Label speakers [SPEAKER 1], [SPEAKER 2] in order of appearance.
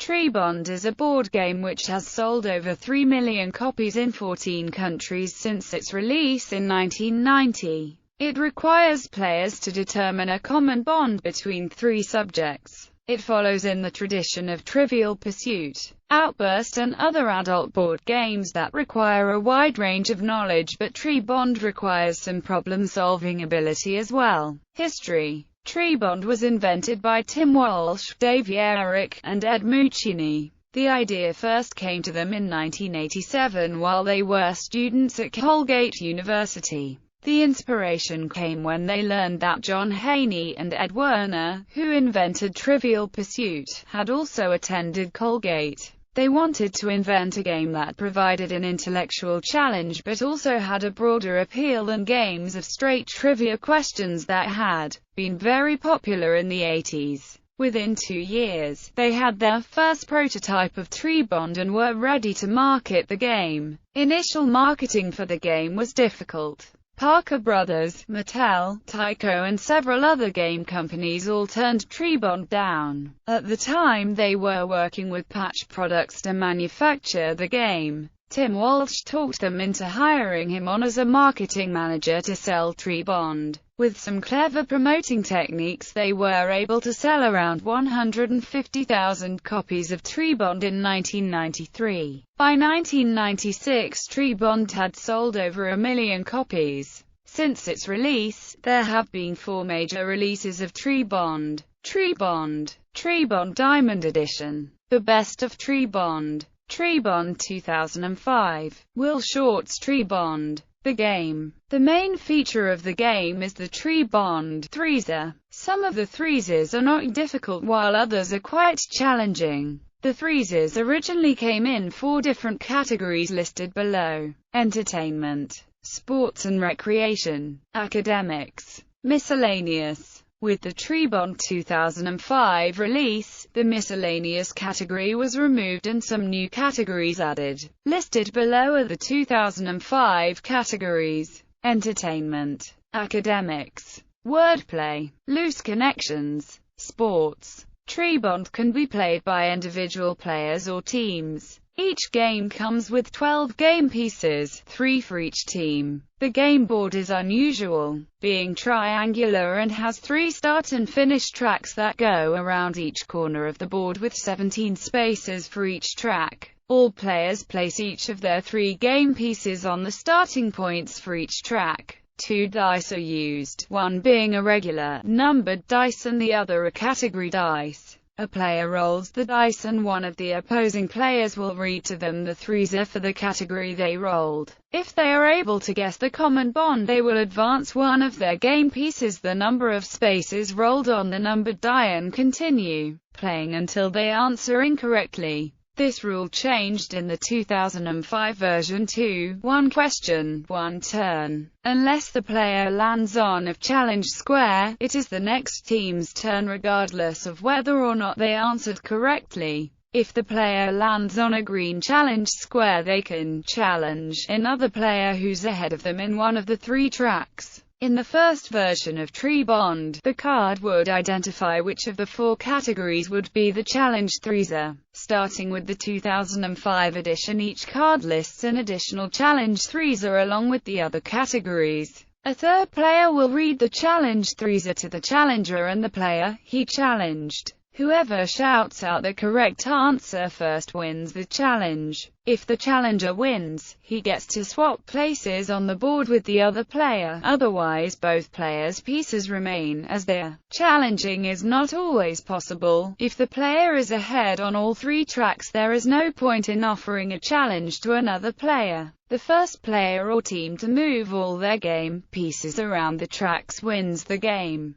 [SPEAKER 1] TriBond is a board game which has sold over 3 million copies in 14 countries since its release in 1990. It requires players to determine a common bond between three subjects. It follows in the tradition of Trivial Pursuit, Outburst and other adult board games that require a wide range of knowledge, but TriBond requires some problem-solving ability as well. History: TriBond was invented by Tim Walsh, Dave Yerrick, and Ed Muccini. The idea first came to them in 1987 while they were students at Colgate University. The inspiration came when they learned that John Haney and Ed Werner, who invented Trivial Pursuit, had also attended Colgate. They wanted to invent a game that provided an intellectual challenge but also had a broader appeal than games of straight trivia questions that had been very popular in the 80s. Within 2 years, they had their first prototype of TriBond and were ready to market the game. Initial marketing for the game was difficult. Parker Brothers, Mattel, Tyco and several other game companies all turned TriBond down. At the time they were working with Patch Products to manufacture the game. Tim Walsh talked them into hiring him on as a marketing manager to sell TriBond. With some clever promoting techniques they were able to sell around 150,000 copies of TriBond in 1993. By 1996 TriBond had sold over 1 million copies. Since its release, there have been 4 major releases of TriBond. TriBond Diamond Edition, The Best of TriBond, TriBond 2005, Will Short's TriBond. The game. The main feature of the game is the TriBond threeser. Some of the threesers are not difficult while others are quite challenging. The threesers originally came in 4 different categories listed below: entertainment, sports and recreation, academics, miscellaneous. With the TriBond 2005 release, the miscellaneous category was removed and some new categories added. Listed below are the 2005 categories: entertainment, academics, wordplay, loose connections, sports. TriBond can be played by individual players or teams. Each game comes with 12 game pieces, 3 for each team. The game board is unusual, being triangular and has 3 start and finish tracks that go around each corner of the board with 17 spaces for each track. All players place each of their 3 game pieces on the starting points for each track. 2 dice are used, one being a regular, numbered dice and the other a category dice. A player rolls the dice and one of the opposing players will read to them the threeser for the category they rolled. If they are able to guess the common bond, they will advance one of their game pieces the number of spaces rolled on the numbered die and continue playing until they answer incorrectly. This rule changed in the 2005 version to 1 question, 1 turn. Unless the player lands on a challenge square, it is the next team's turn regardless of whether or not they answered correctly. If the player lands on a green challenge square, they can challenge another player who's ahead of them in one of the 3 tracks. In the first version of TriBond, the card would identify which of the 4 categories would be the challenge threeser. Starting with the 2005 edition, each card lists an additional challenge threeser along with the other categories. A third player will read the challenge threeser to the challenger and the player he challenged. Whoever shouts out the correct answer first wins the challenge. If the challenger wins, he gets to swap places on the board with the other player, otherwise both players' pieces remain as they are. Challenging is not always possible. If the player is ahead on all 3 tracks, there is no point in offering a challenge to another player. The first player or team to move all their game pieces around the tracks wins the game.